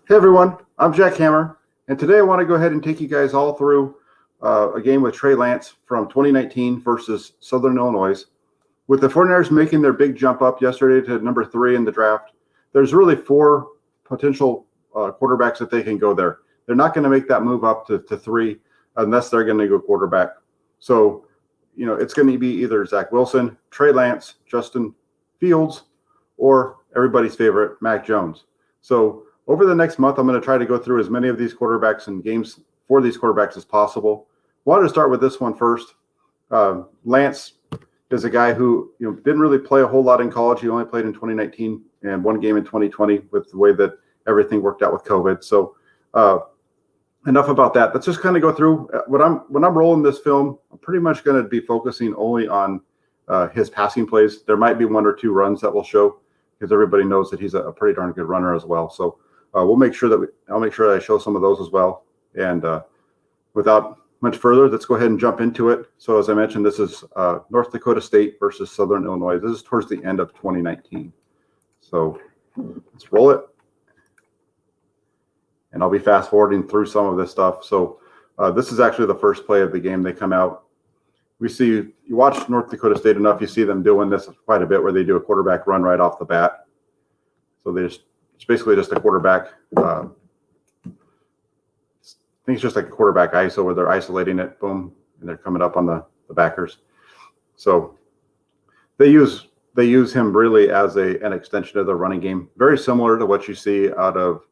Hey everyone, I'm Jack Hammer, and today I want to go ahead and take you guys all through a game with Trey Lance from 2019 versus Southern Illinois. With the 49ers making their big jump up yesterday to number 3 in the draft, there's really 4 potential quarterbacks that they can go there. They're not going to make that move up to 3 unless they're going to go quarterback. So, it's going to be either Zach Wilson, Trey Lance, Justin Fields, or everybody's favorite, Mac Jones. So over the next month, I'm going to try to go through as many of these quarterbacks and games for these quarterbacks as possible. Wanted to start with this one first. Lance is a guy who didn't really play a whole lot in college. He only played in 2019 and one game in 2020 with the way that everything worked out with COVID. So enough about that. Let's just kind of go through when I'm rolling this film. I'm pretty much going to be focusing only on his passing plays. There might be 1 or 2 runs that will show because everybody knows that he's a pretty darn good runner as well. So I'll make sure that I show some of those as well. And without much further, let's go ahead and jump into it. So as I mentioned, this is North Dakota State versus Southern Illinois. This is towards the end of 2019. So let's roll it. And I'll be fast forwarding through some of this stuff. So this is actually the first play of the game. They come out. You watch North Dakota State enough, you see them doing this quite a bit where they do a quarterback run right off the bat. So it's basically just a quarterback. I think it's just like a quarterback ISO where they're isolating it, boom, and they're coming up on the backers. So they use him really as an extension of the running game, very similar to what you see out of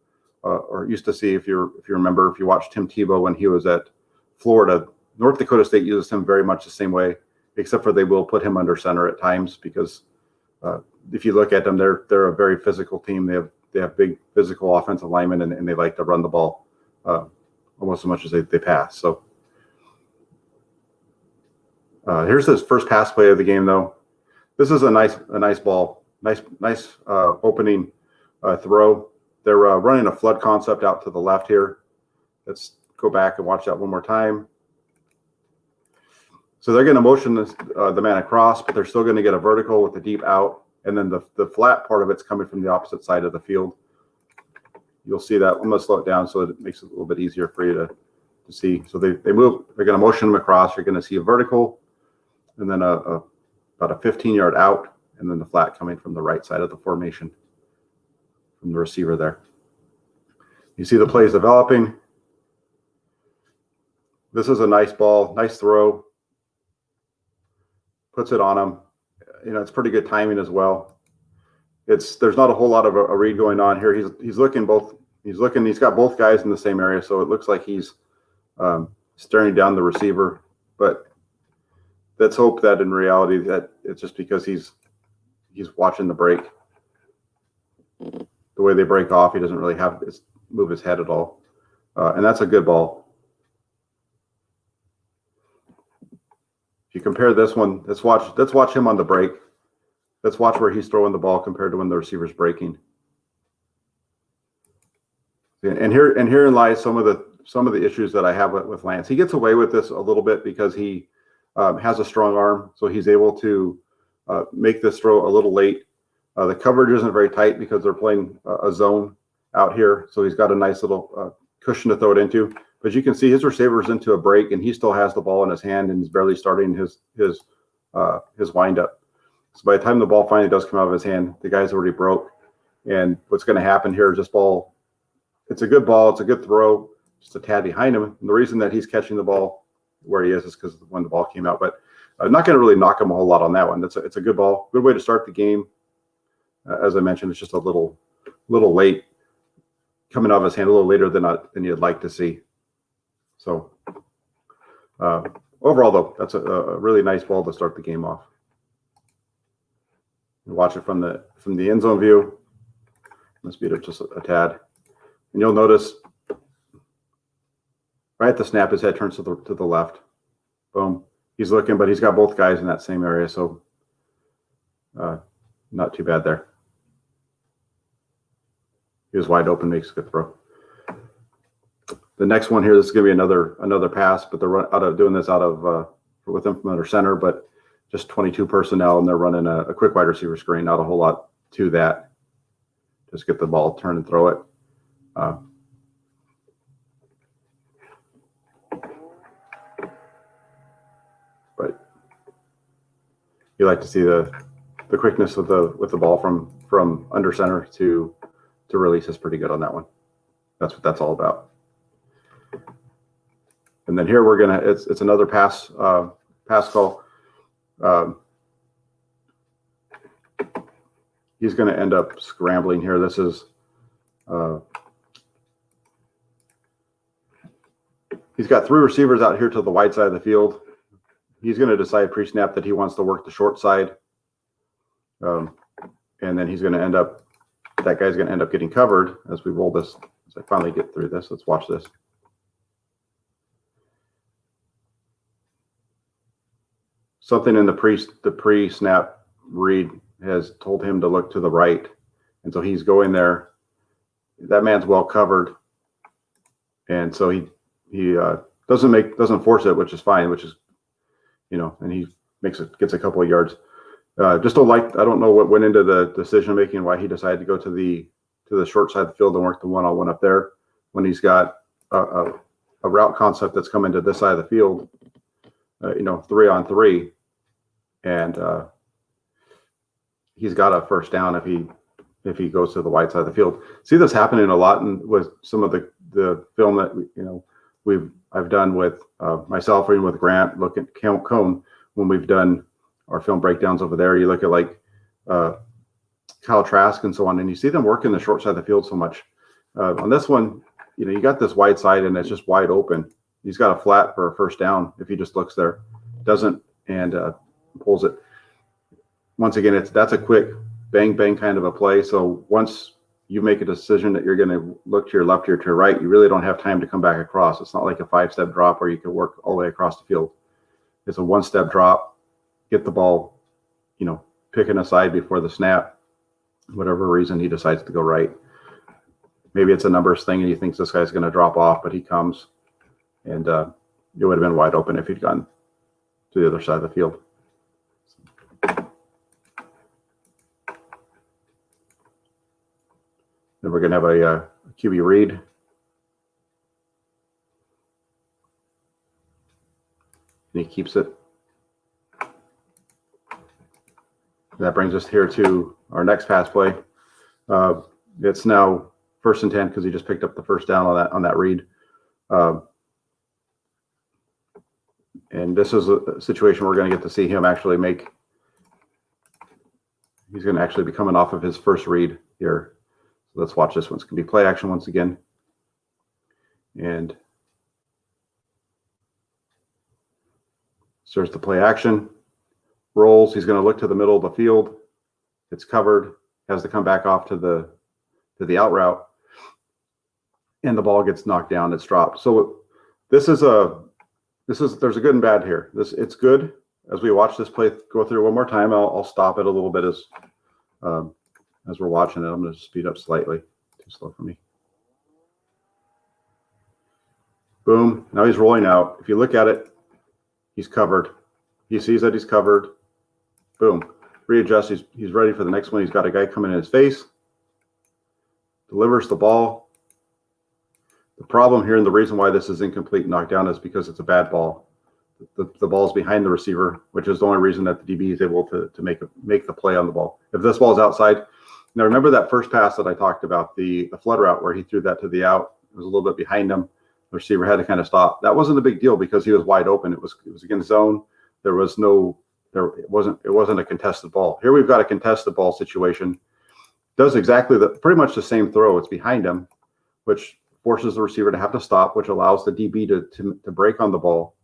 or used to see if you remember, if you watched Tim Tebow when he was at Florida. North Dakota State uses him very much the same way, except for they will put him under center at times because if you look at them, they're a very physical team. They have big physical offensive linemen, and they like to run the ball almost as much as they pass. So here's his first pass play of the game, though. This is a nice ball, nice opening throw. They're running a flood concept out to the left here. Let's go back and watch that one more time. So they're going to motion the man across, but they're still going to get a vertical with the deep out. And then the flat part of it's coming from the opposite side of the field. You'll see that. I'm going to slow it down so it makes it a little bit easier for you to see. So they move. They're going to motion them across. You're going to see a vertical and then about a 15-yard out, and then the flat coming from the right side of the formation from the receiver there. You see the plays developing. This is a nice ball, nice throw. Puts it on him. It's pretty good timing as well. There's not a whole lot of a read going on here. He's looking. He's got both guys in the same area, so it looks like he's staring down the receiver. But let's hope that in reality that it's just because he's watching the break. The way they break off, he doesn't really move his head at all, and that's a good ball. If you compare this one, let's watch him on the break. Let's watch where he's throwing the ball compared to when the receiver's breaking. And herein lies some of the issues that I have with Lance. He gets away with this a little bit because he has a strong arm, so he's able to make this throw a little late. The coverage isn't very tight because they're playing a zone out here, so he's got a nice little cushion to throw it into. But you can see his receiver's into a break, and he still has the ball in his hand, and he's barely starting his windup. So by the time the ball finally does come out of his hand, the guy's already broke. And what's going to happen here is this ball. It's a good ball. It's a good throw. Just a tad behind him. And the reason that he's catching the ball where he is because when the ball came out. But I'm not going to really knock him a whole lot on that one. It's a good ball. Good way to start the game. As I mentioned, it's just a little late, coming out of his hand a little later than you'd like to see. So overall, though, that's a really nice ball to start the game off. You watch it from the end zone view. Let's beat it just a tad, and you'll notice right at the snap, his head turns to the left. Boom. He's looking, but he's got both guys in that same area, so not too bad there. He was wide open, makes a good throw. The next one here, this is going to be another pass, but they're doing this with him from under center, but just 22 personnel, and they're running a quick wide receiver screen. Not a whole lot to that. Just get the ball, turn and throw it. But you like to see the quickness with the ball from under center to release is pretty good on that one. That's what that's all about. And then here we're gonna it's another pass call. He's going to end up scrambling here. This is he's got 3 receivers out here to the wide side of the field. He's going to decide pre-snap that he wants to work the short side, and then he's going to end up. That guy's going to end up getting covered as we roll this. As I finally get through this, let's watch this. Something in the pre-snap read has told him to look to the right, and so he's going there. That man's well covered, and so he doesn't force it, which is fine, which is, you know, and he gets a couple of yards. I don't know what went into the decision making, why he decided to go to the short side of the field and work the one-on-one up there when he's got a route concept that's coming to this side of the field, 3-on-3, and he's got a first down if he goes to the wide side of the field. See this happening a lot with some of the film that I've done with myself or even with Grant. Look at Cone when we've done our film breakdowns over there. You look at like Kyle Trask and so on, and you see them working the short side of the field so much. On this one, you got this wide side and it's just wide open. He's got a flat for a first down if he just looks there, doesn't, and pulls it. Once again, that's a quick bang bang kind of a play. So once you make a decision that you're going to look to your left or to your right, you really don't have time to come back across. It's not like a 5-step drop where you can work all the way across the field. It's a 1-step drop, get the ball, picking aside before the snap. Whatever reason he decides to go right. Maybe it's a numbers thing and he thinks this guy's going to drop off, but he comes, and it would have been wide open if he'd gone to the other side of the field. Then we're going to have a QB read. And he keeps it. That brings us here to our next pass play. It's now 1st and 10 because he just picked up the first down on that read. And this is a situation we're going to get to see him actually make. He's going to actually be coming off of his first read here. So let's watch this one. It's going to be play action once again. And starts to play action. Rolls. He's going to look to the middle of the field. It's covered. Has to come back off to the out route. And the ball gets knocked down. It's dropped. So there's a good and bad here. It's good. As we watch this play go through one more time, I'll stop it a little bit as we're watching it. I'm going to speed up slightly. Too slow for me. Boom. Now he's rolling out. If you look at it, he's covered. He sees that he's covered. Boom. Readjusts. He's ready for the next one. He's got a guy coming in his face. Delivers the ball. The problem here and the reason why this is incomplete knockdown is because it's a bad ball. The ball's behind the receiver, which is the only reason that the DB is able to make the play on the ball. If this ball's outside, now remember that first pass that I talked about, the flood route where he threw that to the out. It was a little bit behind him. The receiver had to kind of stop. That wasn't a big deal because he was wide open. It was against zone. It wasn't a contested ball. Here we've got a contested ball situation. Does exactly pretty much the same throw. It's behind him, which forces the receiver to have to stop, which allows the DB to break on the ball.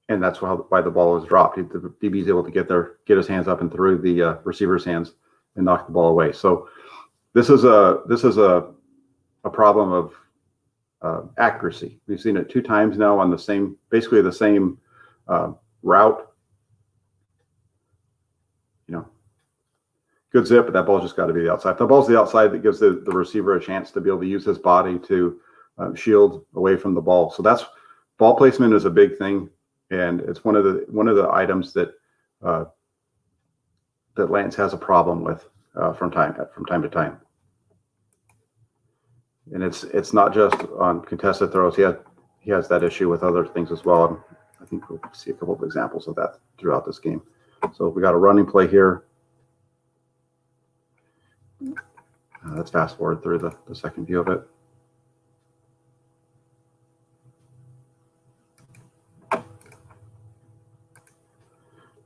And that's why the ball was dropped. The DB is able to get his hands up and through the receiver's hands and knock the ball away. So this is a problem of accuracy. We've seen it 2 times now on basically the same route. Good zip, but that ball's just got to be the outside. If the ball's the outside, that gives the receiver a chance to be able to use his body to shield away from the ball. So that's ball placement is a big thing, and it's one of the items that Lance has a problem with from time to time. And it's not just on contested throws. He has that issue with other things as well. I think we'll see a couple of examples of that throughout this game. So we got a running play here. Let's fast forward through the second view of it.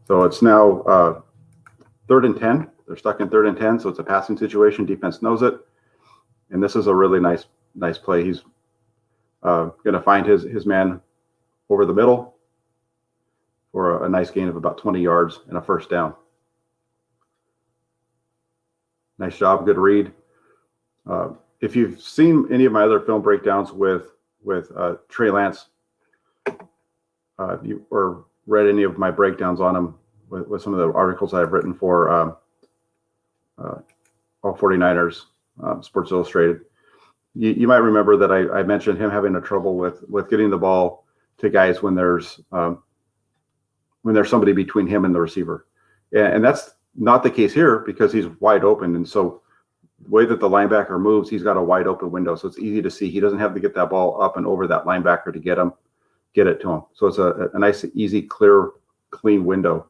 So it's now 3rd and 10. They're stuck in 3rd and 10, so it's a passing situation. Defense knows it. And this is a really nice play. He's going to find his man over the middle for a nice gain of about 20 yards and a first down. Nice job, good read. If you've seen any of my other film breakdowns with Trey Lance, or read any of my breakdowns on him with some of the articles I've written for all 49ers, Sports Illustrated, you might remember that I mentioned him having a trouble with getting the ball to guys when there's somebody between him and the receiver, and that's not the case here because he's wide open. And so the way that the linebacker moves, he's got a wide open window, so it's easy to see. He doesn't have to get that ball up and over that linebacker to get it to him. So it's a nice, easy, clear, clean window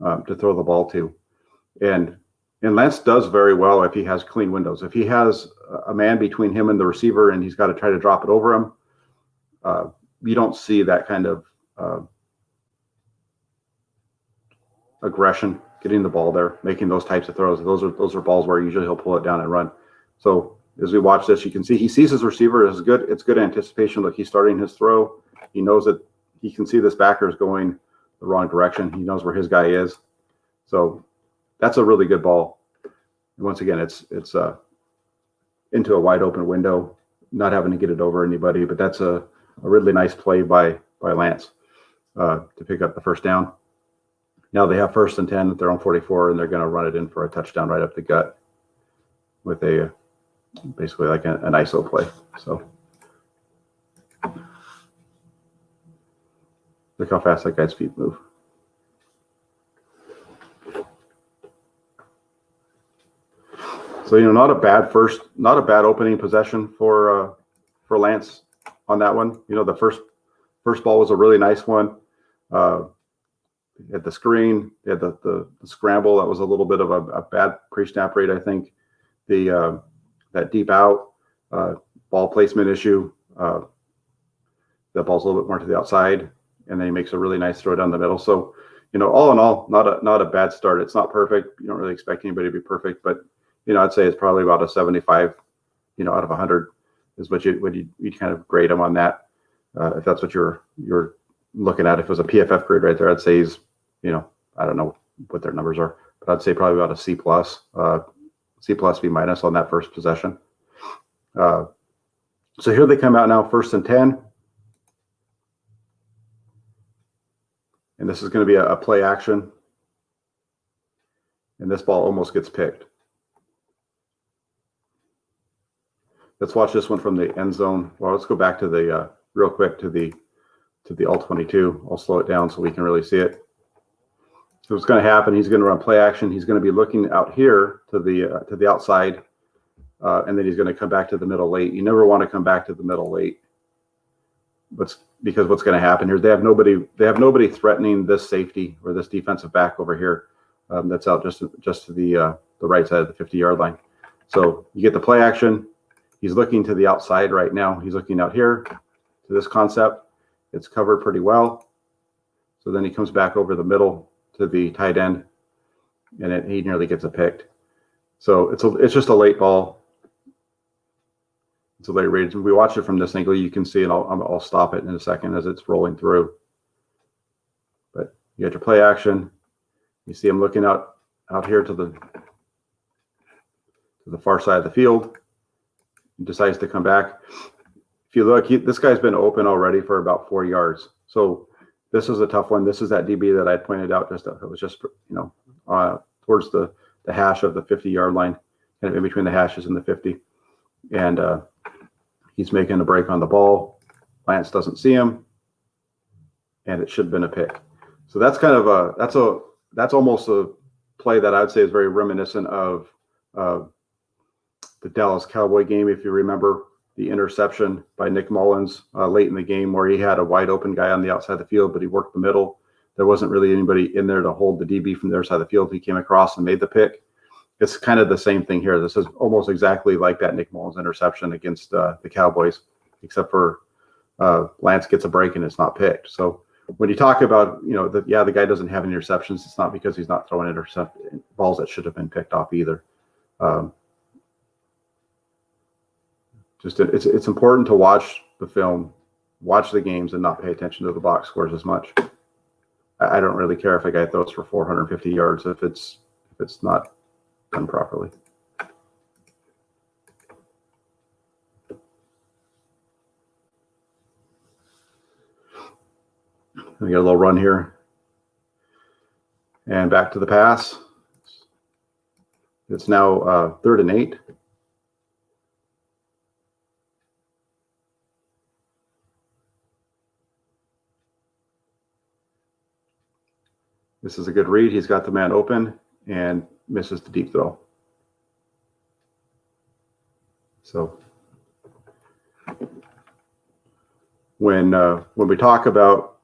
to throw the ball to. And Lance does very well if he has clean windows. If he has a man between him and the receiver and he's got to try to drop it over him, you don't see that kind of aggression, getting the ball there, making those types of throws. Those are balls where usually he'll pull it down and run. So as we watch this, you can see he sees his receiver. It's good anticipation. Look, he's starting his throw. He knows that he can see this backer is going the wrong direction. He knows where his guy is. So that's a really good ball. And once again, it's into a wide open window, not having to get it over anybody. But that's a really nice play by Lance to pick up the first down. Now they have 1st and 10 at their own 44, and they're going to run it in for a touchdown right up the gut with basically like an ISO play. So look how fast that guy's feet move. So not a bad opening possession for Lance on that one. The first ball was a really nice one. He had the screen, he had the scramble. That was a little bit of a bad pre-snap rate, I think. That deep out ball placement issue. That ball's a little bit more to the outside, and then he makes a really nice throw down the middle. So, all in all, not a bad start. It's not perfect. You don't really expect anybody to be perfect, but I'd say it's probably about a 75, out of 100 is what you'd kind of grade him on that. If that's what you're looking at. If it was a PFF grade right there, I'd say he's, I don't know what their numbers are, but I'd say probably about a C+, B- on that first possession. So here they come out now, 1st and 10. And this is going to be a play action. And this ball almost gets picked. Let's watch this one from the end zone. Well, let's go back to the real quick to the all-22. I'll slow it down so we can really see it. So what's going to happen, he's going to run play action. He's going to be looking out here to the outside, and then he's going to come back to the middle late. You never want to come back to the middle late. Because what's going to happen here, they have nobody threatening this safety or this defensive back over here that's out just to the right side of the 50-yard line. So you get the play action. He's looking to the outside right now. He's looking out here to this concept. It's covered pretty well. So then he comes back over the middle to the tight end, and he nearly gets it picked. So it's just a late ball. It's a late read. If we watch it from this angle, you can see, and I'll stop it in a second as it's rolling through. But you got your play action. You see him looking out here to the far side of the field. He decides to come back. If you look, this guy's been open already for about 4 yards. So this is a tough one. This is that DB that I pointed out. It was just towards the hash of the 50-yard line, kind of in between the hashes and the 50, and he's making a break on the ball. Lance doesn't see him, and it should have been a pick. So that's kind of that's almost a play that I'd say is very reminiscent of the Dallas Cowboy game, if you remember, the interception by Nick Mullins late in the game where he had a wide open guy on the outside of the field, but he worked the middle. There wasn't really anybody in there to hold the DB from their side of the field. He came across and made the pick. It's kind of the same thing here. This is almost exactly like that Nick Mullins interception against the Cowboys, except for Lance gets a break and it's not picked. So when you talk about, the guy doesn't have any interceptions, it's not because he's not throwing balls that should have been picked off either. It's important to watch the film, watch the games, and not pay attention to the box scores as much. I don't really care if a guy throws for 450 yards if it's not done properly. We got a little run here. And back to the pass. It's now 3rd and 8. This is a good read. He's got the man open and misses the deep throw. So when we talk about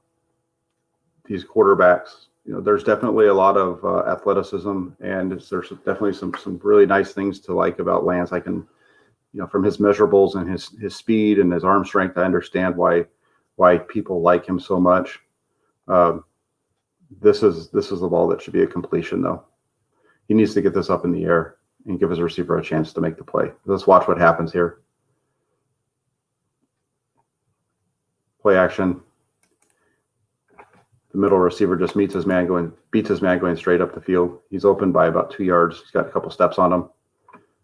these quarterbacks, there's definitely a lot of athleticism, and there's definitely some really nice things to like about Lance. I can, from his measurables and his speed and his arm strength, I understand why people like him so much. This is the ball that should be a completion, though. He needs to get this up in the air and give his receiver a chance to make the play. Let's watch what happens here. Play action. The middle receiver just beats his man going straight up the field. He's open by about 2 yards. He's got a couple steps on him.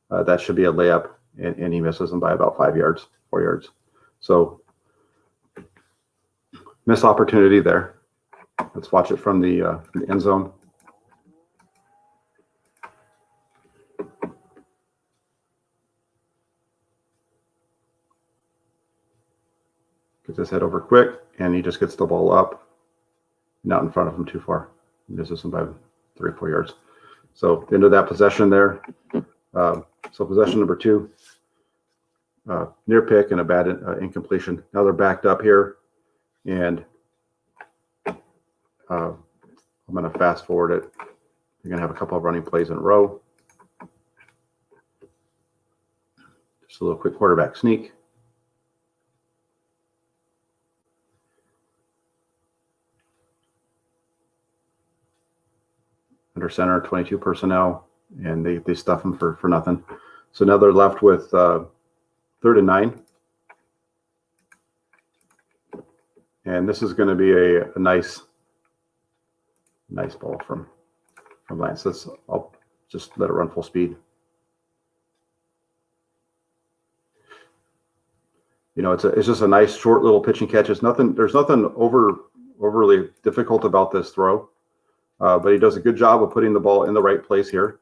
That should be a layup, and he misses him by about 4 yards. So missed opportunity there. Let's watch it from the end zone. Gets his head over quick, and he just gets the ball up, not in front of him too far. He misses him by 3 or 4 yards. So the end of that possession there. So possession number 2, near pick and a bad incompletion. Now they're backed up here, and I'm going to fast forward it. You're going to have a couple of running plays in a row. Just a little quick quarterback sneak. Under center, 22 personnel, and they stuff him for nothing. So now they're left with 3rd and 9. And this is going to be a nice ball from Lance. I'll just let it run full speed. It's just a nice short little pitch and catch. There's nothing overly difficult about this throw. But he does a good job of putting the ball in the right place here.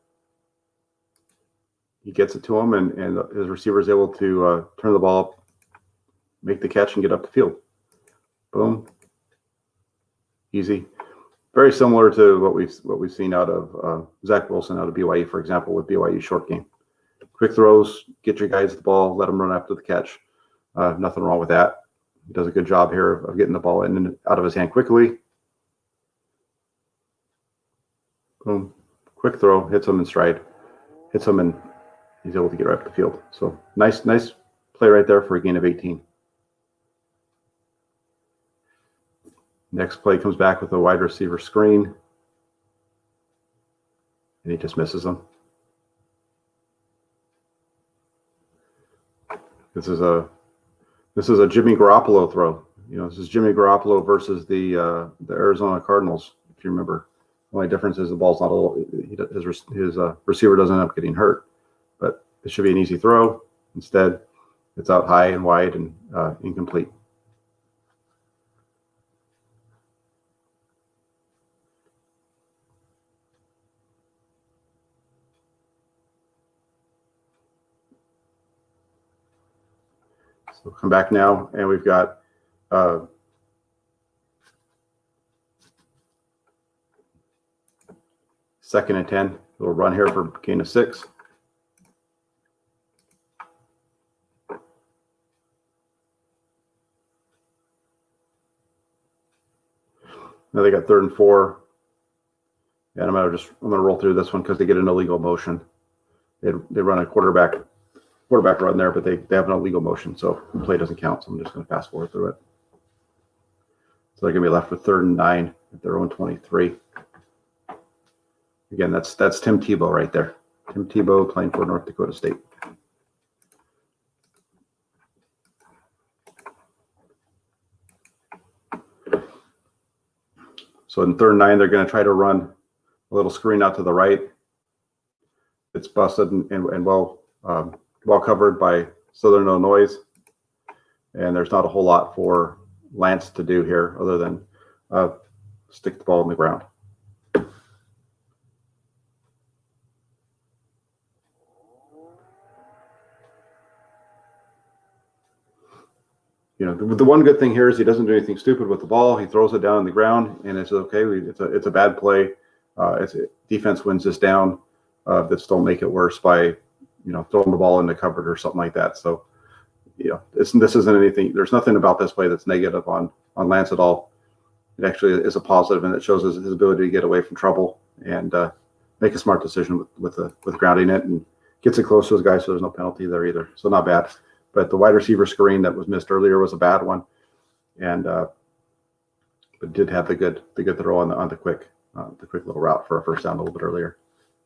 He gets it to him, and his receiver is able to turn the ball up, make the catch, and get up the field. Boom. Easy. Very similar to what we've seen out of Zach Wilson out of BYU, for example, with BYU short game. Quick throws, get your guys the ball, let them run after the catch. Nothing wrong with that. He does a good job here of getting the ball in and out of his hand quickly. Boom. Quick throw, hits him in stride, hits him, and he's able to get right up the field. So nice play right there for a gain of 18. Next play comes back with a wide receiver screen, and he just misses him. This is a Jimmy Garoppolo throw. This is Jimmy Garoppolo versus the Arizona Cardinals, if you remember. The only difference is the ball's not his receiver doesn't end up getting hurt, but it should be an easy throw. Instead, it's out high and wide and incomplete. So come back now, and we've got 2nd and 10. We'll run here for gain of 6. Now they got 3rd and 4. And I'm gonna roll through this one because they get an illegal motion. They run a quarterback run there, but they have an illegal motion, so the play doesn't count. So I'm just gonna fast forward through it. So they're gonna be left with 3rd and 9 at their own 23. Again, that's Tim Tebow right there. Tim Tebow playing for North Dakota State. So in 3rd and 9, they're going to try to run a little screen out to the right. It's busted and well covered by Southern Illinois, and there's not a whole lot for Lance to do here other than stick the ball in the ground. You know, the one good thing here is he doesn't do anything stupid with the ball. He throws it down on the ground, and it's okay. It's a bad play. Defense wins this down. Just don't make it worse by, throwing the ball in the cupboard or something like that. So, this isn't anything. There's nothing about this play that's negative on Lance at all. It actually is a positive, and it shows his ability to get away from trouble and make a smart decision with grounding it, and gets it close to his guy, so there's no penalty there either. So not bad. But the wide receiver screen that was missed earlier was a bad one, and but did have the good throw on the quick little route for a first down a little bit earlier.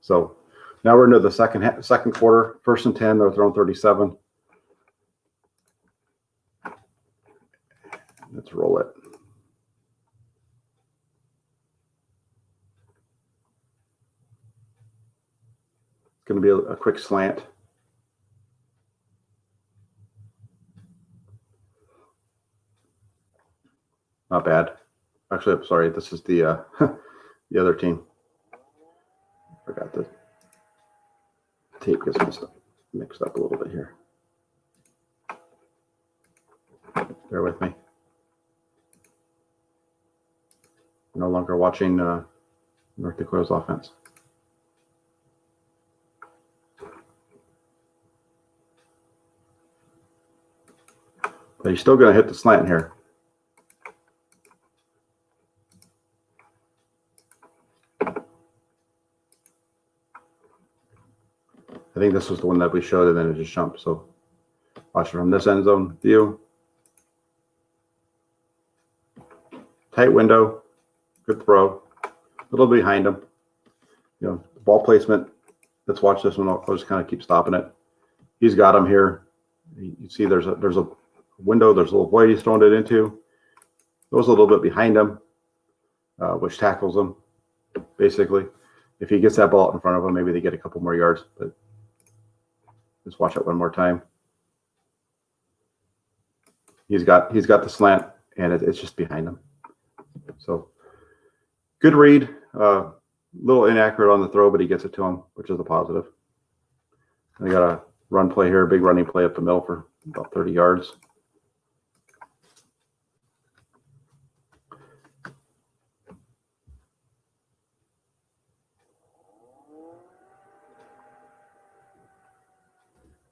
So now we're into the second quarter, 1st and 10. They're throwing 37. Let's roll it. It's going to be a quick slant. Not bad. Actually, I'm sorry. This is the the other team. Forgot the tape gets mixed up a little bit here. Bear with me. No longer watching North Dakota's offense. But he's still going to hit the slant here. I think this was the one that we showed, and then it just jumped. So watch it from this end zone view. Tight window, good throw. A little behind him. Ball placement. Let's watch this one. I'll just kind of keep stopping it. He's got him here. You see there's a window. There's a little void he's throwing it into. Goes a little bit behind him, which tackles him, basically. If he gets that ball in front of him, maybe they get a couple more yards, but let's watch it one more time. He's got the slant, and it's just behind him. So good read. A little inaccurate on the throw, but he gets it to him, which is a positive. They got a run play here, a big running play up the middle for about 30 yards.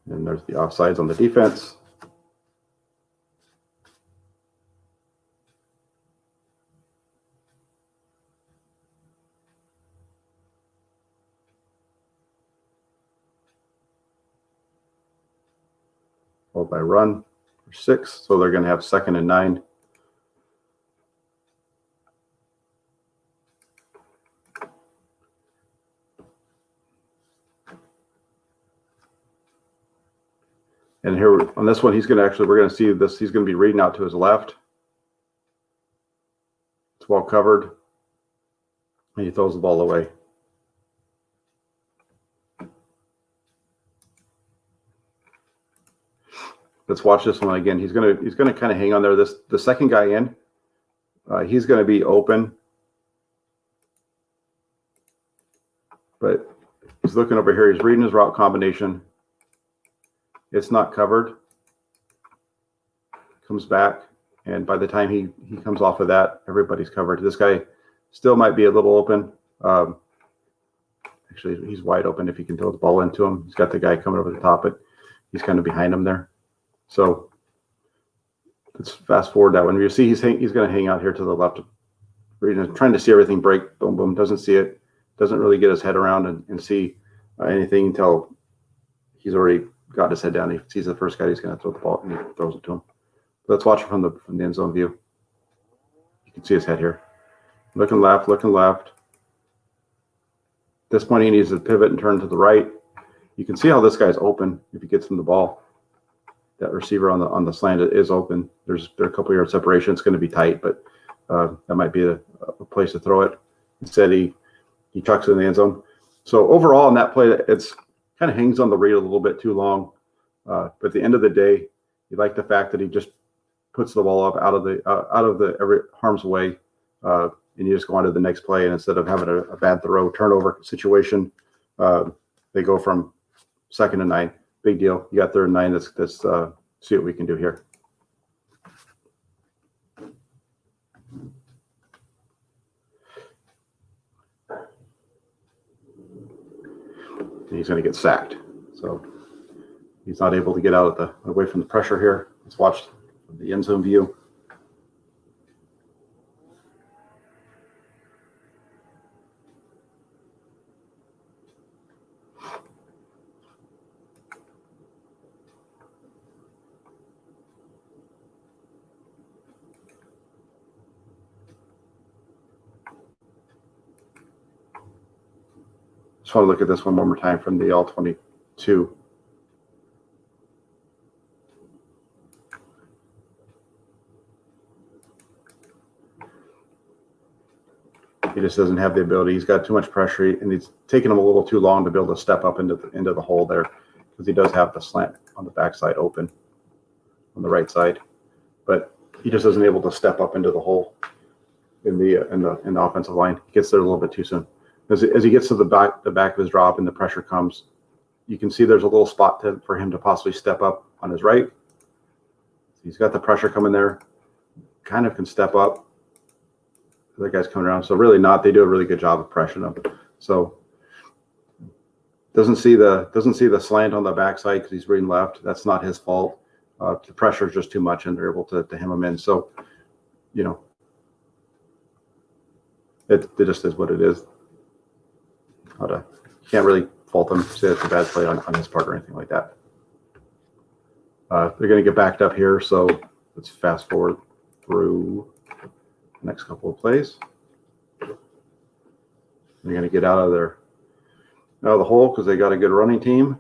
And there's the offsides on the defense. Followed by run for 6. So they're going to have 2nd and 9. And here on this one, we're going to see this. He's going to be reading out to his left. It's well covered. And he throws the ball away. Let's watch this one again. He's going to kind of hang on there. The second guy in, he's going to be open. But he's looking over here. He's reading his route combination. It's not covered. Comes back, and by the time he comes off of that, everybody's covered. This guy still might be a little open. Actually, he's wide open if he can throw the ball into him. He's got the guy coming over the top, but he's kind of behind him there. So let's fast forward that one. You see he's going to hang out here to the left trying to see everything break. Boom, boom. Doesn't see it. Doesn't really get his head around and see anything until he's already got his head down. He sees the first guy he's going to throw the ball, and he throws it to him. Let's watch it from the end zone view. You can see his head here. Looking left, looking left. At this point, he needs to pivot and turn to the right. You can see how this guy's open if he gets him the ball. That receiver on the slant is open. There's a couple yard separation. It's going to be tight, but that might be a place to throw it. Instead, he chucks it in the end zone. So overall, in that play, it's kind of hangs on the read a little bit too long. But at the end of the day, you like the fact that he just puts the ball up out of the every harm's way, and you just go on to the next play. And instead of having a bad throw turnover situation, they go from 2nd and 9. Big deal. You got 3rd and 9. Let's see what we can do here. And he's going to get sacked. So he's not able to get out away from the pressure here. Let's watch the end zone view. Just want to look at this one more time from the All-22. He just doesn't have the ability. He's got too much pressure, and it's taking him a little too long to be able to step up into the hole there, because he does have the slant on the backside open on the right side, but he just isn't able to step up into the hole in the offensive line. He gets there a little bit too soon. As he gets to the back of his drop and the pressure comes, you can see there's a little spot for him to possibly step up on his right. He's got the pressure coming there, kind of can step up. The other guy's coming around, so really not. They do a really good job of pressuring him. So doesn't see the slant on the backside because he's reading left. That's not his fault. The pressure is just too much, and they're able to hem him in. So, it just is what it is. You can't really fault them, say it's a bad play on his part or anything like that. They're going to get backed up here, so let's fast forward through the next couple of plays. They're going to get out of the hole because they got a good running team,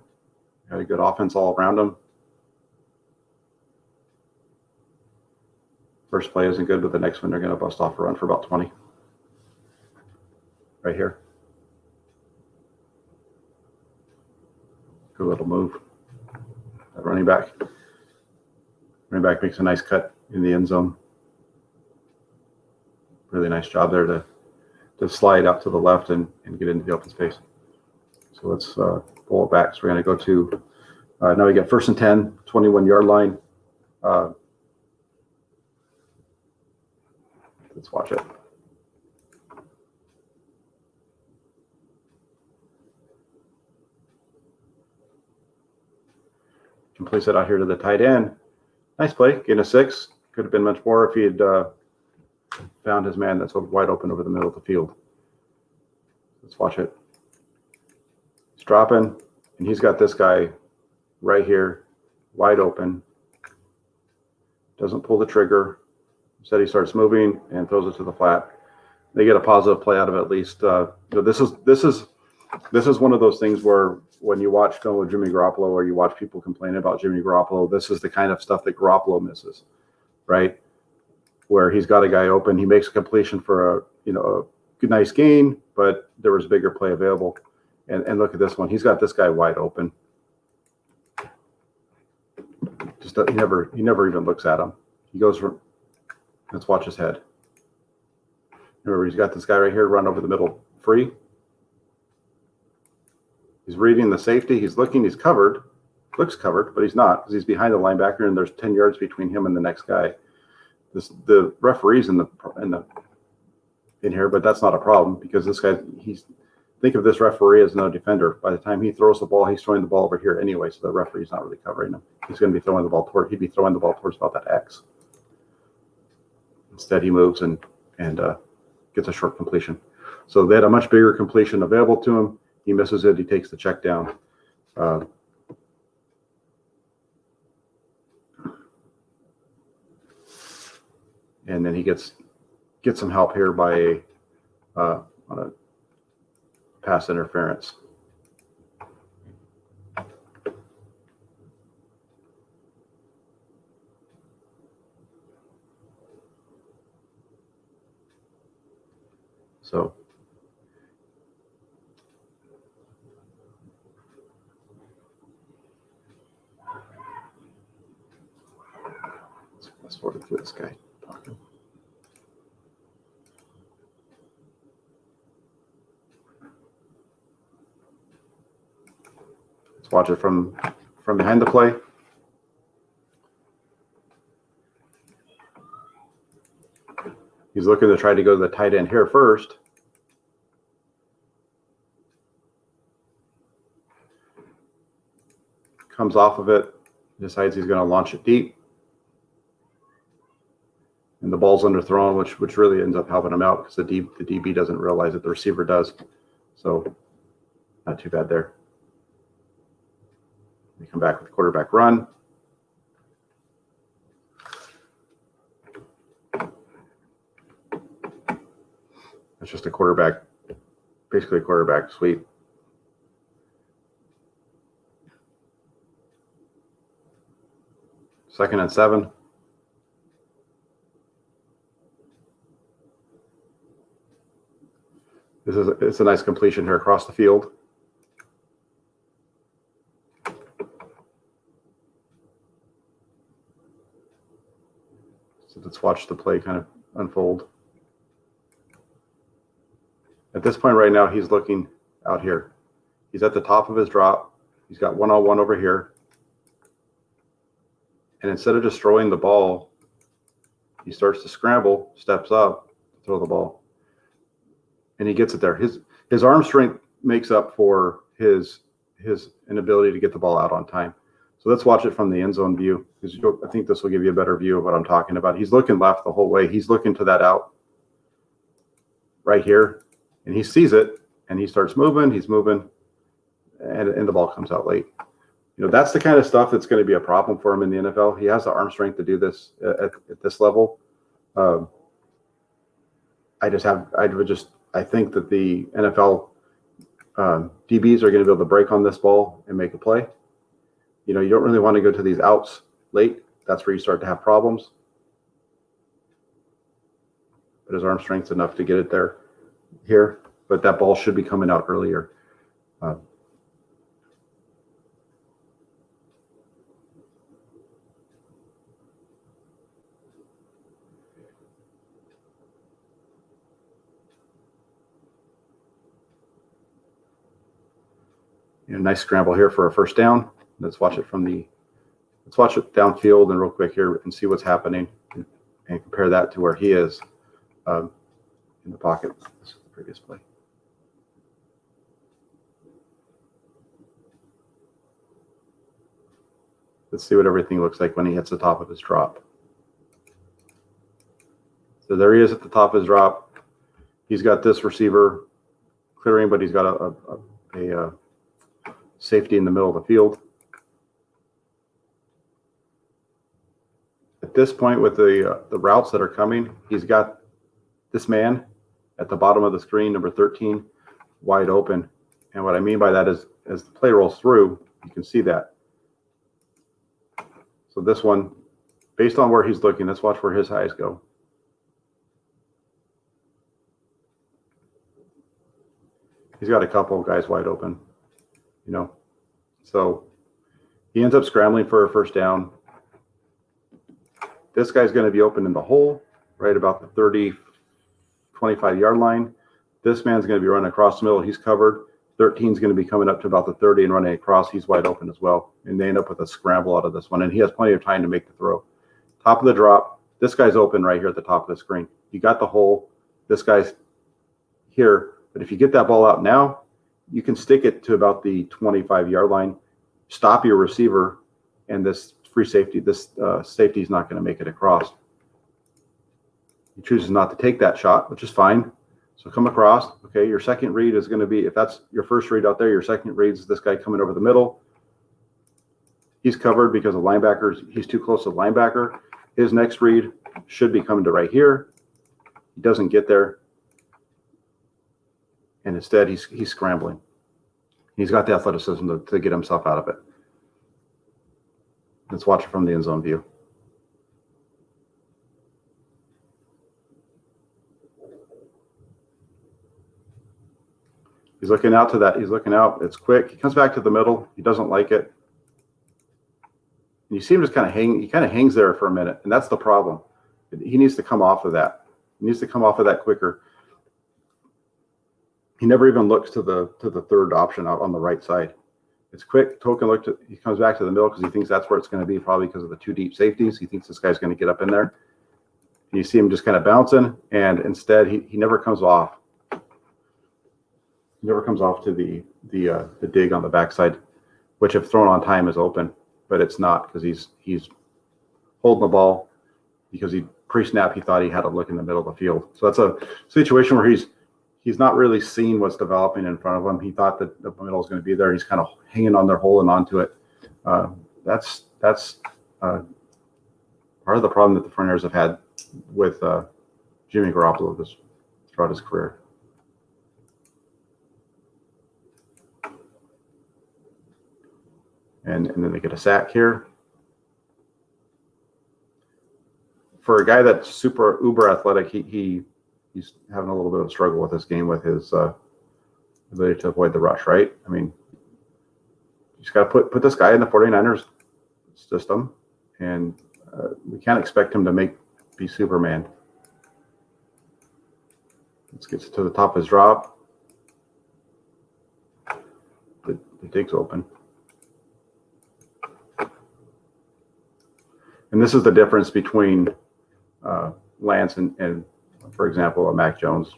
got a good offense all around them. First play isn't good, but the next one they're going to bust off a run for about 20. Right here. Good little move. That running back makes a nice cut in the end zone. Really nice job there to slide out to the left and get into the open space. So let's pull it back. So we're going to go to now we get 1st and 10, 21-yard line. Let's watch it. Can place it out here to the tight end. Nice play. Gain of 6. Could have been much more if he had found his man that's wide open over the middle of the field. Let's watch it. He's dropping, and he's got this guy right here, wide open. Doesn't pull the trigger. Instead, he starts moving and throws it to the flat. They get a positive play out of it at least. This is one of those things where when you watch film with Jimmy Garoppolo or you watch people complain about Jimmy Garoppolo, this is the kind of stuff that Garoppolo misses, right? Where he's got a guy open, he makes a completion for a good, nice gain, but there was a bigger play available. And look at this one. He's got this guy wide open. Just he never even looks at him. He goes from, let's watch his head. Remember, he's got this guy right here run over the middle free. He's reading the safety. He's looking. He's covered. Looks covered, but he's not because he's behind the linebacker, and there's 10 yards between him and the next guy. The referee's in here, but that's not a problem because this guy. Think of this referee as no defender. By the time he throws the ball, he's throwing the ball over here anyway, so the referee's not really covering him. He's going to be throwing the ball toward. He'd be throwing the ball towards about that X. Instead, he moves and gets a short completion. So they had a much bigger completion available to him. He misses it. He takes the check down. And then he gets some help here by on a pass interference. So let's sort it through this guy talking. Let's watch it from behind the play. He's looking to try to go to the tight end here first. Comes off of it, decides he's going to launch it deep. And the ball's underthrown, which really ends up helping him out because the DB doesn't realize it. The receiver does. So not too bad there. We come back with quarterback run. It's just a quarterback, basically a quarterback sweep. Second and 7. It's a nice completion here across the field. So let's watch the play kind of unfold. At this point right now, he's looking out here. He's at the top of his drop. He's got one-on-one over here. And instead of just throwing the ball, he starts to scramble, steps up, throw the ball. And he gets it there. His arm strength makes up for his inability to get the ball out on time. So let's watch it from the end zone view, because I think this will give you a better view of what I'm talking about. He's looking left the whole way. He's looking to that out right here. And he sees it, and he starts moving. He's moving, and the ball comes out late. You know, that's the kind of stuff that's going to be a problem for him in the NFL. He has the arm strength to do this at this level. I think that the NFL DBs are going to be able to break on this ball and make a play. You know, you don't really want to go to these outs late. That's where you start to have problems. But his arm strength's enough to get it there. Here, but that ball should be coming out earlier. Nice scramble here for a first down. Let's watch it downfield and real quick here and see what's happening and compare that to where he is in the pocket. This is the previous play. Let's see what everything looks like when he hits the top of his drop. So there he is at the top of his drop. He's got this receiver clearing, but he's got a safety in the middle of the field. At this point, with the routes that are coming, he's got this man at the bottom of the screen, number 13, wide open. And what I mean by that is, as the play rolls through, you can see that. So this one, based on where he's looking, let's watch where his eyes go. He's got a couple of guys wide open, you know. So he ends up scrambling for a first down. This guy's going to be open in the hole, right about the 30, 25-yard line. This man's going to be running across the middle. He's covered. 13 is going to be coming up to about the 30 and running across. He's wide open as well. And they end up with a scramble out of this one. And he has plenty of time to make the throw. Top of the drop. This guy's open right here at the top of the screen. You got the hole. This guy's here. But if you get that ball out now, you can stick it to about the 25-yard line, stop your receiver, and this free safety, safety is not going to make it across. He chooses not to take that shot, which is fine. So come across. Okay, your second read is going to be, if that's your first read out there, your second read is this guy coming over the middle. He's covered because of linebackers. He's too close to the linebacker. His next read should be coming to right here. He doesn't get there. And instead, he's scrambling. He's got the athleticism to get himself out of it. Let's watch it from the end zone view. He's looking out to that. He's looking out. It's quick. He comes back to the middle. He doesn't like it. And you see him just kind of hang. He kind of hangs there for a minute, and that's the problem. He needs to come off of that. He needs to come off of that quicker. He never even looks to the third option out on the right side. It's quick. Token looked. He comes back to the middle because he thinks that's where it's going to be, probably because of the two deep safeties. He thinks this guy's going to get up in there. And you see him just kind of bouncing, and instead he never comes off. He never comes off to the dig on the backside, which if thrown on time is open, but it's not because he's holding the ball because he pre-snap he thought he had a look in the middle of the field. So that's a situation where he's not really seen what's developing in front of him. He thought that the middle is going to be there. He's kind of hanging on there, holding onto it. That's part of the problem that the 49ers have had with Jimmy Garoppolo throughout his career. And then they get a sack here. For a guy that's super uber athletic, he's having a little bit of a struggle with this game with his ability to avoid the rush, right? I mean, you just got to put this guy in the 49ers system, and we can't expect him to be Superman. Let's get to the top of his drop. The dig's open. And this is the difference between Lance and, for example, a Mac Jones.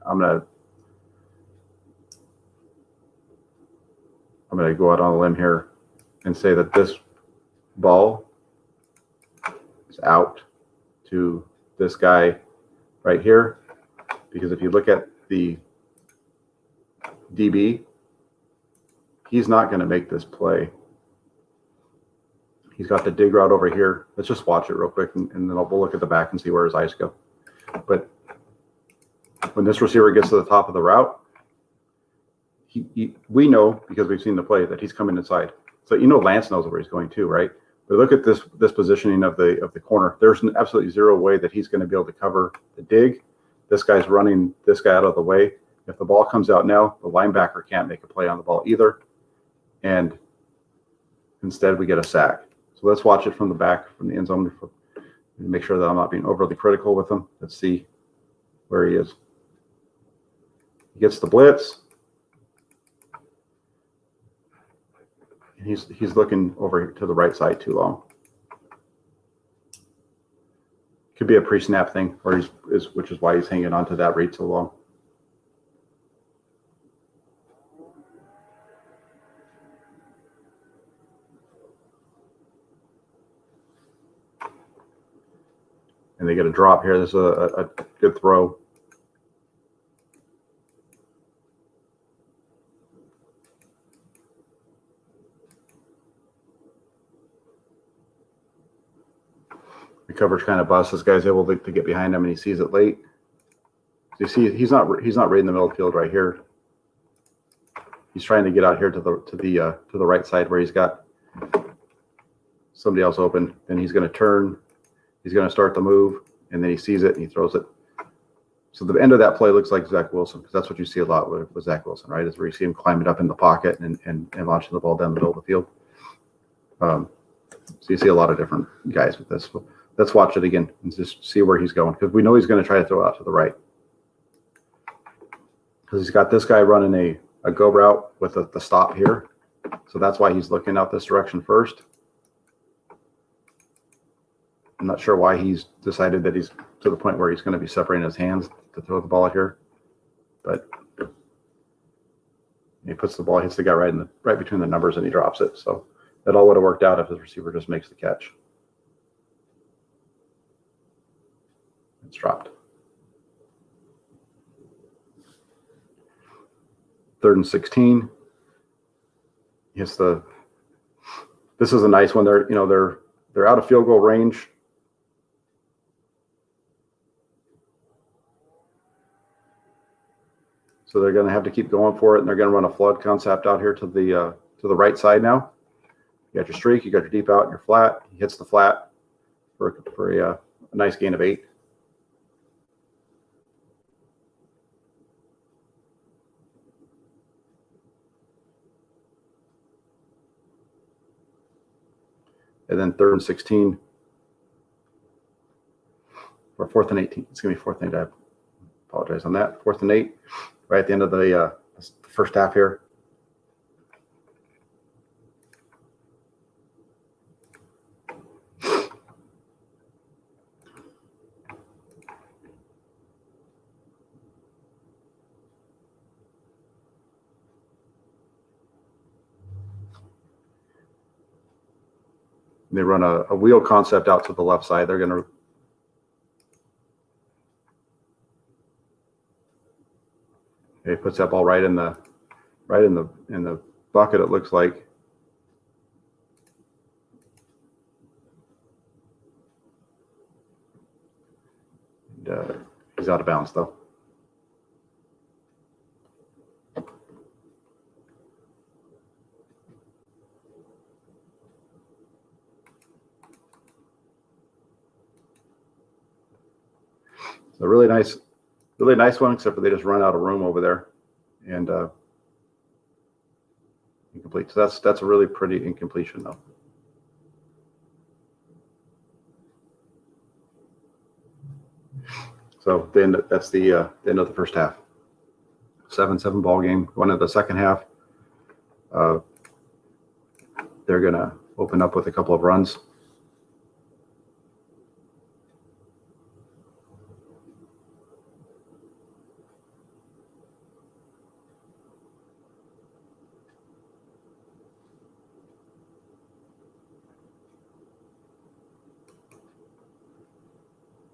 I'm gonna go out on a limb here and say that this ball is out to this guy right here, because if you look at the DB, he's not going to make this play. He's got the dig route over here. Let's just watch it real quick, and then we'll look at the back and see where his eyes go. But when this receiver gets to the top of the route, we know, because we've seen the play, that he's coming inside. So Lance knows where he's going too, right? But look at this positioning of the corner. There's absolutely zero way that he's going to be able to cover the dig. This guy's running this guy out of the way. If the ball comes out now, the linebacker can't make a play on the ball either. And instead we get a sack. So let's watch it from the back, from the end zone, to make sure that I'm not being overly critical with him. Let's see where he is. He gets the blitz. And he's looking over to the right side too long. Could be a pre-snap thing, or which is why he's hanging on to that read so long. And they get a drop here. This is a good throw. The coverage kind of busts. This guy's able to get behind him, and he sees it late. You see, he's not right in the middle of the field right here. He's trying to get out here to the right side where he's got somebody else open. Then he's going to turn. He's going to start the move, and then he sees it and he throws it. So the end of that play looks like Zach Wilson, because that's what you see a lot with Zach Wilson, right? Is where you see him climbing up in the pocket and launching the ball down the middle of the field. So you see a lot of different guys with this. Let's watch it again and just see where he's going, because we know he's going to try to throw out to the right. Because he's got this guy running a go route with the stop here. So that's why he's looking out this direction first. I'm not sure why he's decided that he's to the point where he's going to be separating his hands to throw the ball out here. But he puts the ball, hits the guy right between the numbers, and he drops it. So that all would have worked out if his receiver just makes the catch. It's dropped. 3rd and 16. Hits the. This is a nice one. They're out of field goal range. So they're going to have to keep going for it, and they're going to run a flood concept out here to the right side now. You got your streak, you got your deep out, and your flat. He hits the flat for a nice gain of 8. And then 3rd and 16 or 4th and 18. It's going to be 4th and 8. I apologize on that. 4th and 8, right at the end of the first half here. They run a wheel concept out to the left side. They're going to he puts that ball right in the bucket, it looks like. And, he's out of bounds though. So really nice one, except for they just run out of room over there, and incomplete. So that's a really pretty incompletion though. So then that's the end of the first half. 7-7 ball game. One of the second half. They're gonna open up with a couple of runs.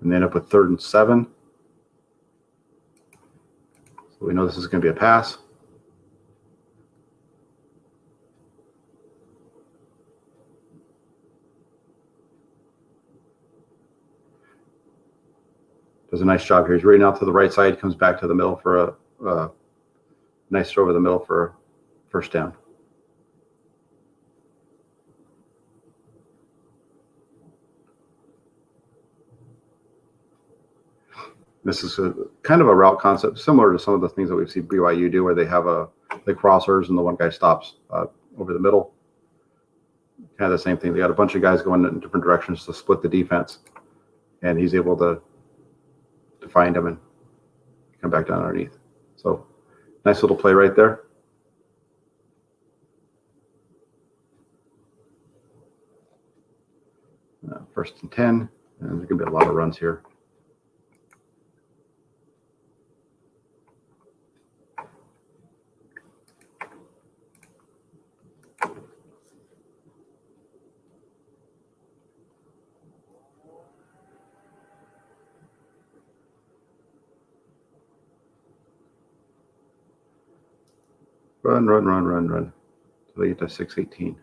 And they end up with 3rd and 7. So we know this is going to be a pass. Does a nice job here. He's reading out to the right side, comes back to the middle for a nice throw over the middle for a first down. This is kind of a route concept similar to some of the things that we've seen BYU do, where they have the crossers and the one guy stops over the middle. Kind of the same thing. They got a bunch of guys going in different directions to split the defense, and he's able to find them and come back down underneath. So nice little play right there. First and 10, and there's going to be a lot of runs here. Run. So they get to 6:18.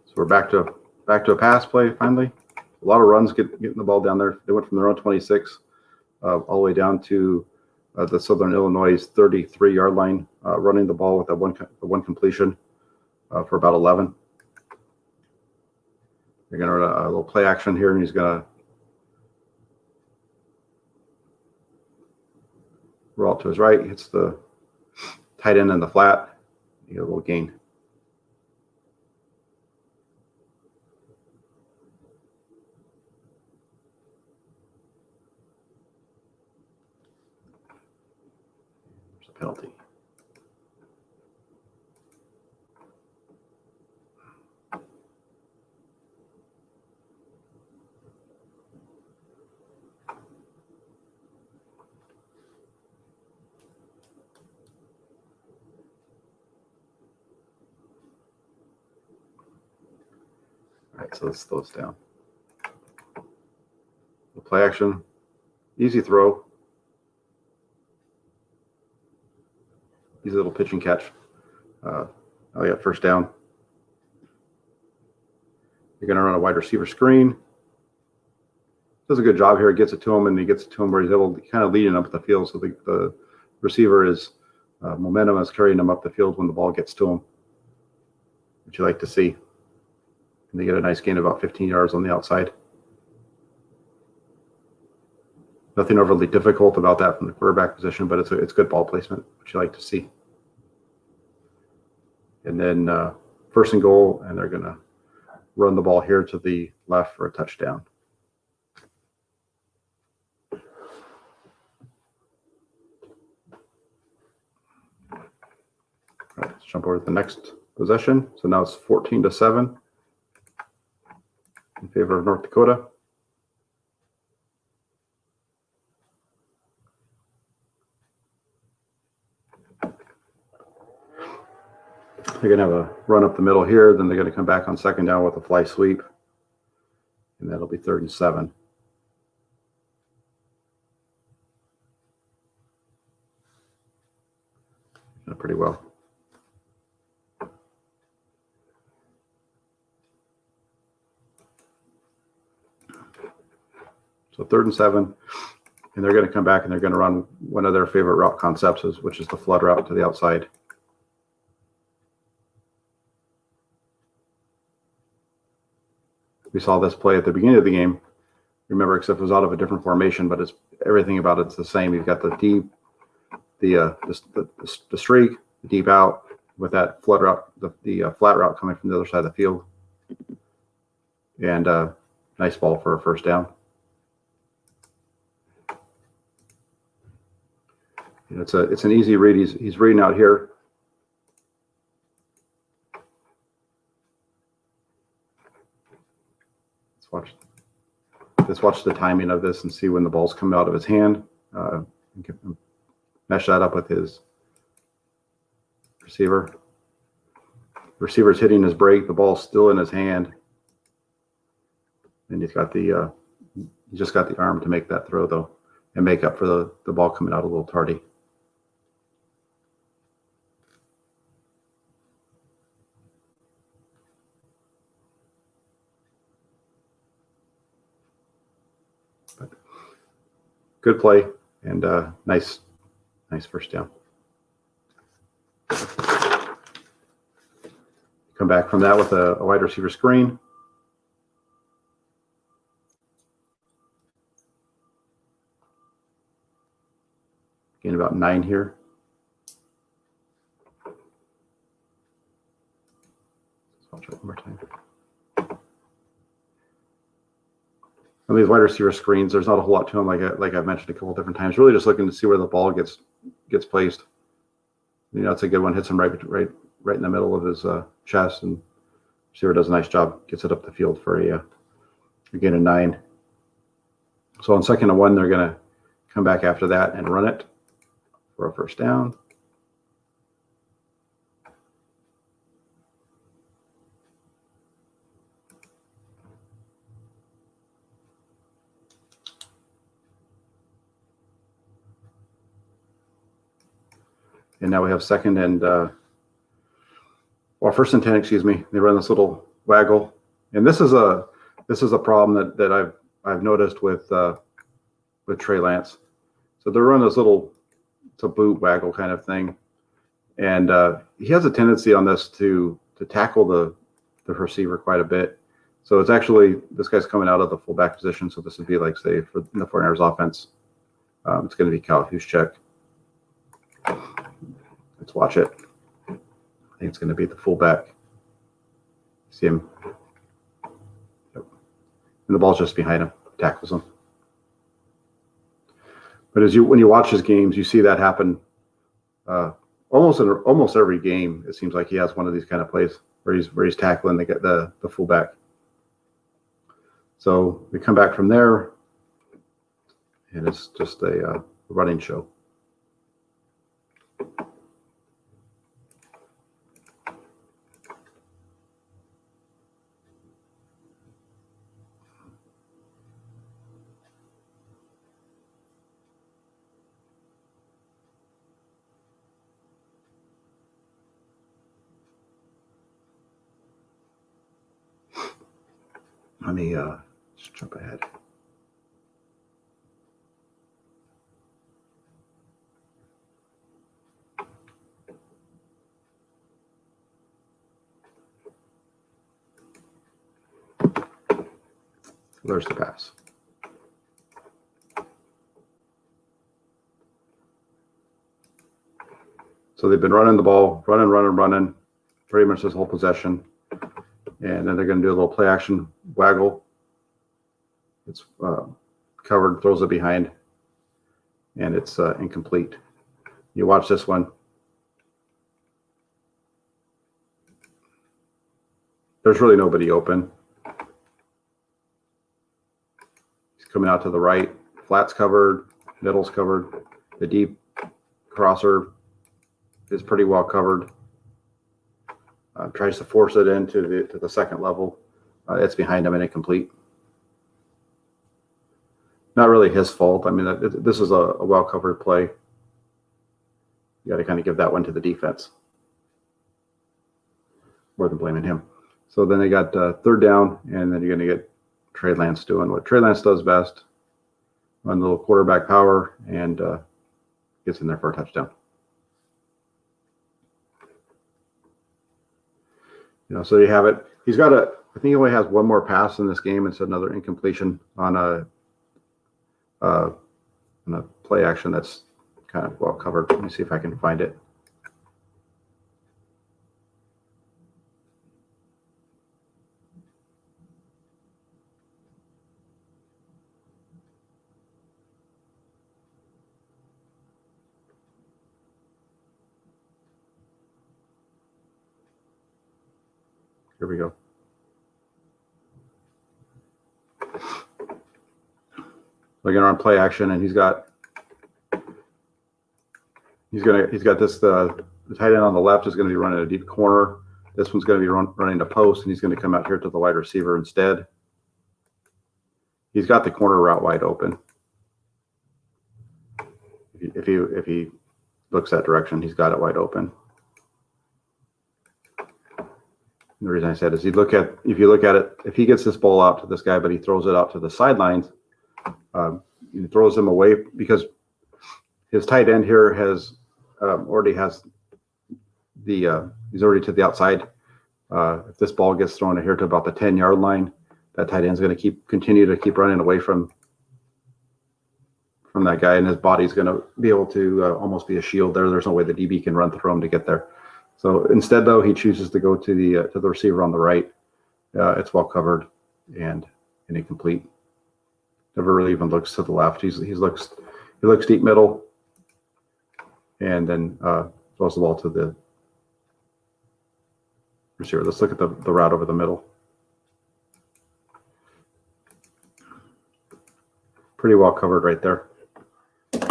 So we're back to a pass play finally. A lot of runs getting the ball down there. They went from their own 26 all the way down to the Southern Illinois 33-yard line, running the ball with the one completion for about 11. They're going to run a little play action here, and he's going to roll out to his right. He hits the tight end in the flat. You get a little gain. There's a penalty. All right, so let's slow this down. The play action, easy throw, easy little pitch and catch. I got first down. You're going to run a wide receiver screen. Does a good job here. Gets it to him, and he gets it to him where he's able to kind of lead him up the field. So the receiver is momentum is carrying him up the field when the ball gets to him, which you like to see. And they get a nice gain of about 15 yards on the outside. Nothing overly difficult about that from the quarterback position, but it's good ball placement, which you like to see. And then first and goal, and they're going to run the ball here to the left for a touchdown. All right, let's jump over to the next possession. So now it's 14-7 in favor of North Dakota. They're going to have a run up the middle here. Then they're going to come back on second down with a fly sweep. And that'll be 3rd and 7. Pretty well. So 3rd and 7. And they're going to come back and they're going to run one of their favorite route concepts, which is the flood route to the outside. We saw this play at the beginning of the game. Remember, except it was out of a different formation, but everything about it's the same. You've got the deep, the streak, the deep out with that flood route, the flat route coming from the other side of the field, and nice ball for a first down. It's an easy read. He's reading out here. Let's watch the timing of this and see when the ball's coming out of his hand. Mesh that up with his receiver. The receiver's hitting his break. The ball's still in his hand, and he's got he just got the arm to make that throw though, and make up for the ball coming out a little tardy. Good play and nice first down. Come back from that with a wide receiver screen. Gain about 9 here. Let's watch it one more time. On these wide receiver screens, there's not a whole lot to them, like I've mentioned a couple different times. Really just looking to see where the ball gets placed. It's a good one. Hits him right in the middle of his chest, and receiver does a nice job. Gets it up the field for a gain of 9. So on 2nd and 1, they're going to come back after that and run it for a first down. And now we have 1st and 10, excuse me. They run this little waggle, and this is a problem that I've noticed with Trey Lance. So they're running this it's a boot waggle kind of thing, and he has a tendency on this to tackle the receiver quite a bit. So it's actually, this guy's coming out of the fullback position, so this would be like, say, for the 49ers offense, it's going to be Kyle Juszczyk. Let's watch it. I think it's going to be the fullback. See him. Yep. And the ball's just behind him. Tackles him. But when you watch his games, you see that happen almost every game. It seems like he has one of these kind of plays where he's tackling the fullback. So we come back from there, and it's just a running show. Let me just jump ahead. There's the pass. So they've been running the ball, running, pretty much this whole possession. And then they're going to do a little play action waggle. It's covered, throws it behind, and it's incomplete. You watch this one. There's really nobody open. He's coming out to the right. Flat's covered, middle's covered. The deep crosser is pretty well covered. Tries to force it into the second level. It's behind him and incomplete. Not really his fault. I mean, this is a well-covered play. You got to kind of give that one to the defense more than blaming him. So then they got third down, and then you're going to get Trey Lance doing what Trey Lance does best, run a little quarterback power, and gets in there for a touchdown. So you have it. He's got I think he only has one more pass in this game. It's another incompletion on a play action that's kind of well covered. Let me see if I can find it. Here we go. Again, on play action, and he's got this. The tight end on the left is going to be running a deep corner. This one's going to be running a post, and he's going to come out here to the wide receiver instead. He's got the corner route wide open. If he looks that direction, he's got it wide open. The reason I said is if you look at it, if he gets this ball out to this guy, but he throws it out to the sidelines, he throws him away because his tight end here he's already to the outside. If this ball gets thrown here to about the 10-yard line, that tight end's going to continue to keep running away from that guy, and his body's going to be able to almost be a shield there. There's no way the DB can run through him to get there. So instead, though, he chooses to go to the receiver on the right. It's well covered and incomplete. Never really even looks to the left. He looks deep middle, and then throws the ball to the receiver. Let's look at the route over the middle. Pretty well covered right there.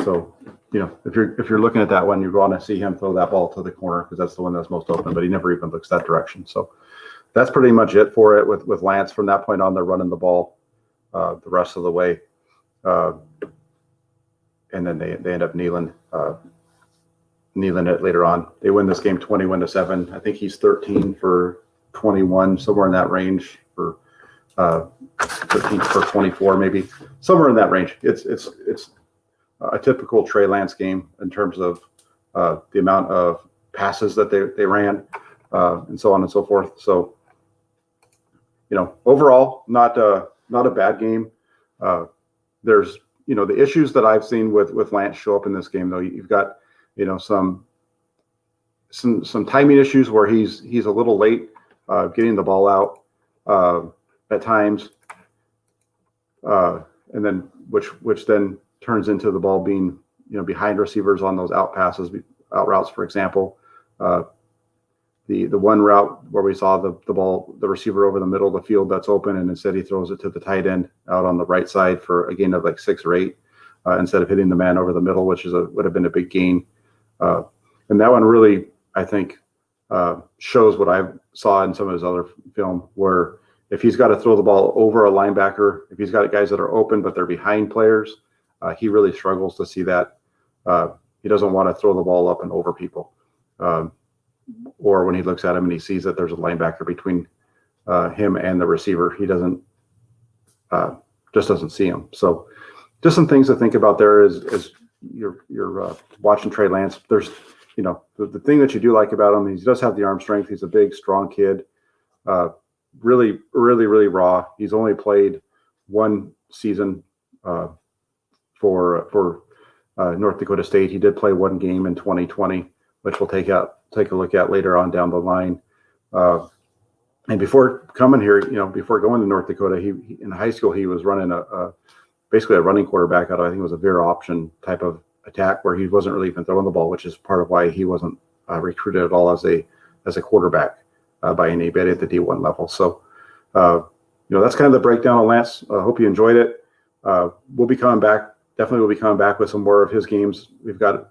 So, if you're looking at that one, you're going to see him throw that ball to the corner because that's the one that's most open, but he never even looks that direction. So that's pretty much it for it with Lance. From that point on, they're running the ball the rest of the way. And then they end up kneeling it later on. They win this game 21-7. I think he's 13 for 21, somewhere in that range, for 13 for 24, maybe somewhere in that range. It's a typical Trey Lance game in terms of the amount of passes that they ran, and so on and so forth. So, overall, not a bad game. There's, the issues that I've seen with Lance show up in this game, though. You've got, some timing issues where he's a little late getting the ball out at times, and then which then turns into the ball being, behind receivers on those out passes, out routes, for example. The one route where we saw the receiver over the middle of the field that's open, and instead he throws it to the tight end out on the right side for a gain of like 6 or 8, instead of hitting the man over the middle, which would have been a big gain. And that one really, I think, shows what I saw in some of his other film, where if he's got to throw the ball over a linebacker, if he's got guys that are open but they're behind players, he really struggles to see that. He doesn't want to throw the ball up and over people. Or when he looks at him and he sees that there's a linebacker between him and the receiver, he doesn't just doesn't see him. So just some things to think about there as you're watching Trey Lance. There's, the thing that you do like about him, he does have the arm strength. He's a big, strong kid. Really, really, really raw. He's only played one season for North Dakota State. He did play one game in 2020, which we'll take a look at later on down the line. And before coming here, before going to North Dakota, he in high school he was running basically a running quarterback out of, I think it was a veer option type of attack where he wasn't really even throwing the ball, which is part of why he wasn't recruited at all as a quarterback by anybody at the D1 level. So, that's kind of the breakdown on Lance. I hope you enjoyed it. We'll be coming back. Definitely we'll be coming back with some more of his games. We've got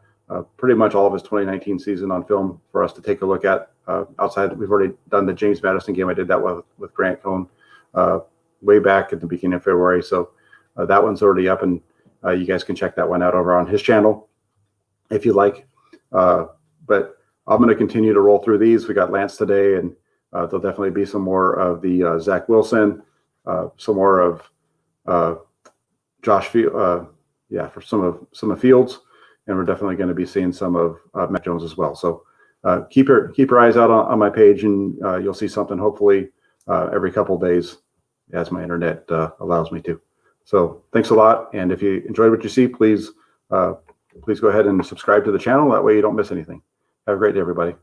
pretty much all of his 2019 season on film for us to take a look at. Outside, we've already done the James Madison game. I did that with Grant Cohn way back at the beginning of February. So that one's already up, and you guys can check that one out over on his channel if you like. But I'm going to continue to roll through these. We got Lance today, and there'll definitely be some more of the Zach Wilson, some more of Josh Field, for some of Fields, and we're definitely going to be seeing some of Matt Jones as well. So keep your eyes out on my page, and you'll see something hopefully every couple of days as my internet allows me to. So thanks a lot, and if you enjoyed what you see, please go ahead and subscribe to the channel. That way you don't miss anything. Have a great day, everybody.